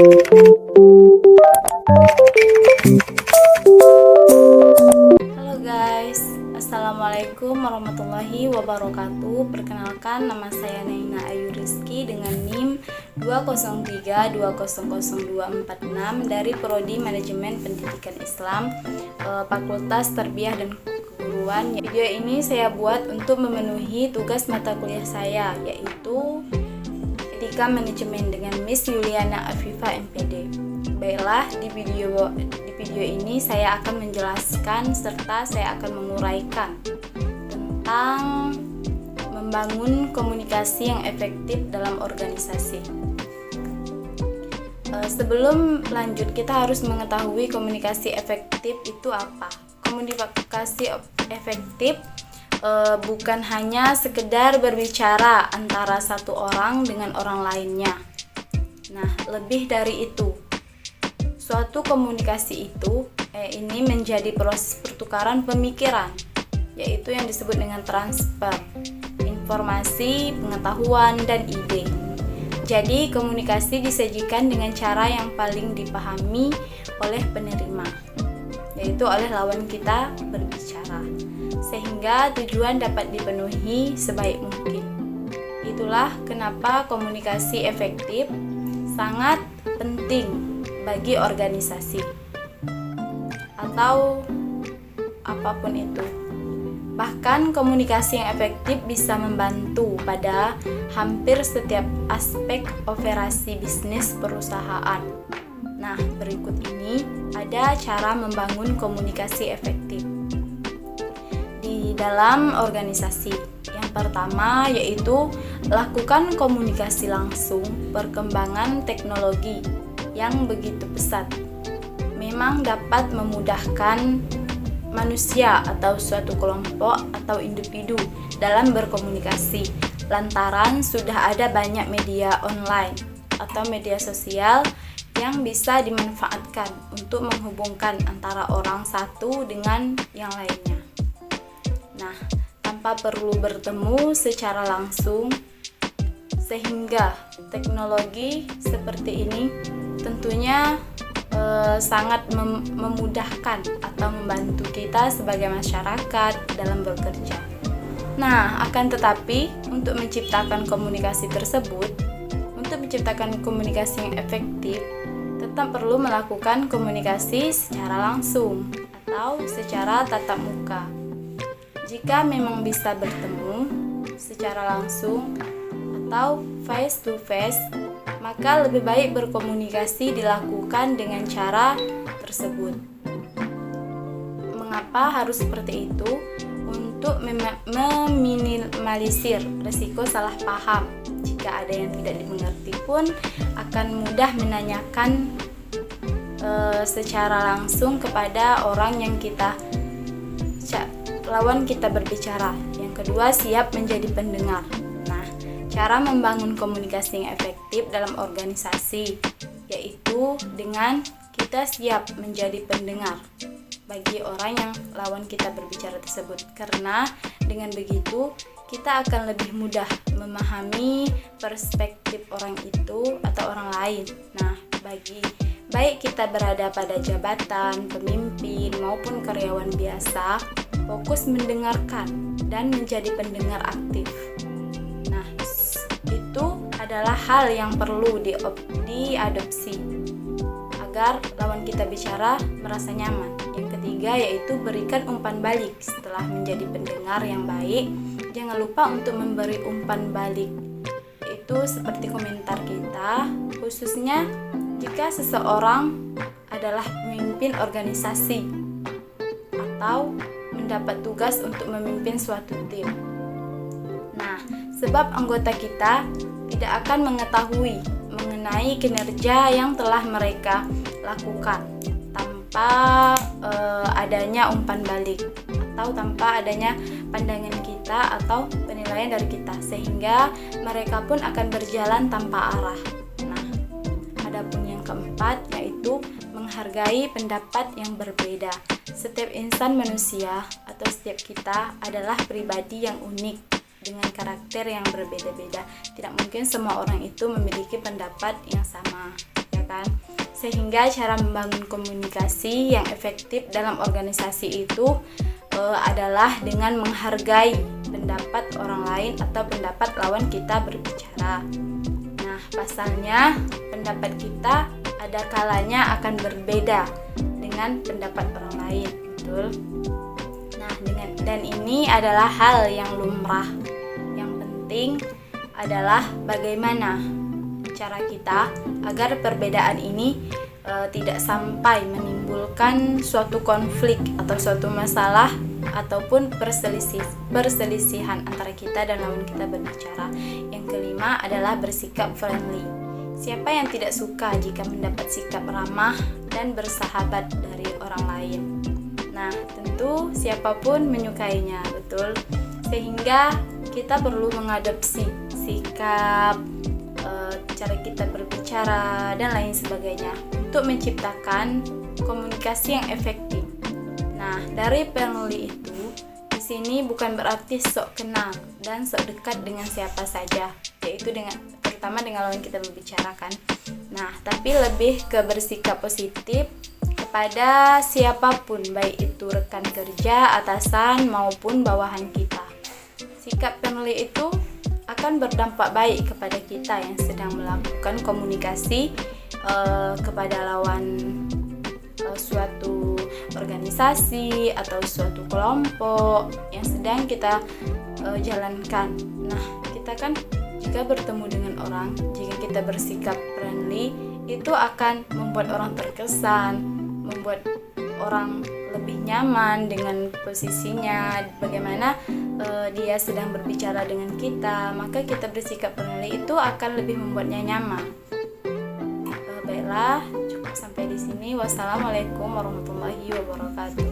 Halo guys, Assalamualaikum warahmatullahi wabarakatuh. Perkenalkan, nama saya Naina Ayu Rizky dengan NIM 203200246 dari Prodi Manajemen Pendidikan Islam, Fakultas Tarbiyah dan Keguruan. Video ini saya buat untuk memenuhi tugas mata kuliah saya, yaitu Etika Manajemen dengan Miss Yuliana Afifa MPD. Baiklah, di video ini saya akan menjelaskan serta saya akan menguraikan tentang membangun komunikasi yang efektif dalam organisasi. Sebelum lanjut, kita harus mengetahui komunikasi efektif itu apa. Komunikasi efektif bukan hanya sekedar berbicara antara satu orang dengan orang lainnya. Nah, lebih dari itu. Suatu komunikasi itu ini menjadi proses pertukaran pemikiran, yaitu yang disebut dengan transfer informasi, pengetahuan, dan ide. Jadi, komunikasi disajikan dengan cara yang paling dipahami oleh penerima, yaitu oleh lawan kita berbicara, sehingga tujuan dapat dipenuhi sebaik mungkin. Itulah kenapa komunikasi efektif sangat penting bagi organisasi atau apapun itu. Bahkan komunikasi yang efektif bisa membantu pada hampir setiap aspek operasi bisnis perusahaan. Nah, berikut ini ada cara membangun komunikasi efektif di dalam organisasi. Yang pertama yaitu lakukan komunikasi langsung. Perkembangan teknologi yang begitu pesat memang dapat memudahkan manusia atau suatu kelompok atau individu dalam berkomunikasi lantaran sudah ada banyak media online atau media sosial yang bisa dimanfaatkan untuk menghubungkan antara orang satu dengan yang lainnya. Nah, tanpa perlu bertemu secara langsung, sehingga teknologi seperti ini tentunya sangat memudahkan atau membantu kita sebagai masyarakat dalam bekerja. Nah, akan tetapi untuk menciptakan komunikasi tersebut, untuk menciptakan komunikasi yang efektif, tetap perlu melakukan komunikasi secara langsung atau secara tatap muka. Jika memang bisa bertemu secara langsung atau face to face, maka lebih baik berkomunikasi dilakukan dengan cara tersebut. Mengapa harus seperti itu? Untuk meminimalisir risiko salah paham. Jika ada yang tidak dimengerti pun akan mudah menanyakan secara langsung kepada orang yang lawan kita berbicara. Yang kedua, siap menjadi pendengar. Cara membangun komunikasi yang efektif dalam organisasi yaitu dengan kita siap menjadi pendengar bagi orang yang lawan kita berbicara tersebut, karena dengan begitu kita akan lebih mudah memahami perspektif orang itu atau orang lain. Nah, baik kita berada pada jabatan, pemimpin maupun karyawan biasa, fokus mendengarkan dan menjadi pendengar aktif. Itu adalah hal yang perlu diadopsi agar lawan kita bicara merasa nyaman. Yang ketiga yaitu berikan umpan balik. Setelah menjadi pendengar yang baik, jangan lupa untuk memberi umpan balik. Itu seperti komentar kita, khususnya jika seseorang adalah pemimpin organisasi atau mendapat tugas untuk memimpin suatu tim. Nah, sebab anggota kita tidak akan mengetahui mengenai kinerja yang telah mereka lakukan tanpa adanya umpan balik atau tanpa adanya pandangan kita atau penilaian dari kita, sehingga mereka pun akan berjalan tanpa arah. Nah, adapun yang keempat yaitu menghargai pendapat yang berbeda. Setiap insan manusia atau setiap kita adalah pribadi yang unik dengan karakter yang berbeda-beda. Tidak mungkin semua orang itu memiliki pendapat yang sama, ya kan. Sehingga cara membangun komunikasi yang efektif dalam organisasi itu adalah dengan menghargai pendapat orang lain atau pendapat lawan kita berbicara. Nah, pasalnya pendapat kita ada kalanya akan berbeda dengan pendapat orang lain, betul? Nah, dan ini adalah hal yang lumrah. Yang penting adalah bagaimana cara kita agar perbedaan ini tidak sampai menimbulkan suatu konflik atau suatu masalah ataupun perselisihan antara kita dan lawan kita berbicara. Yang kelima adalah bersikap friendly. Siapa yang tidak suka jika mendapat sikap ramah dan bersahabat dari orang lain? Nah, tentu siapapun menyukainya, betul? Sehingga kita perlu mengadopsi sikap, cara kita berbicara dan lain sebagainya untuk menciptakan komunikasi yang efektif. Nah, dari friendly itu di sini bukan berarti sok kenal dan sok dekat dengan siapa saja, yaitu terutama dengan lawan kita berbicara kan. Nah, tapi lebih ke bersikap positif kepada siapapun, baik itu rekan kerja, atasan maupun bawahan kita. Sikap friendly itu akan berdampak baik kepada kita yang sedang melakukan komunikasi kepada lawan suatu organisasi atau suatu kelompok yang sedang kita jalankan. Nah, kita kan jika bertemu dengan orang, jika kita bersikap friendly, itu akan membuat orang terkesan, membuat orang lebih nyaman dengan posisinya, bagaimana dia sedang berbicara dengan kita, maka kita bersikap friendly itu akan lebih membuatnya nyaman. Baiklah, cukup sampai di sini. Wassalamualaikum warahmatullahi wabarakatuh.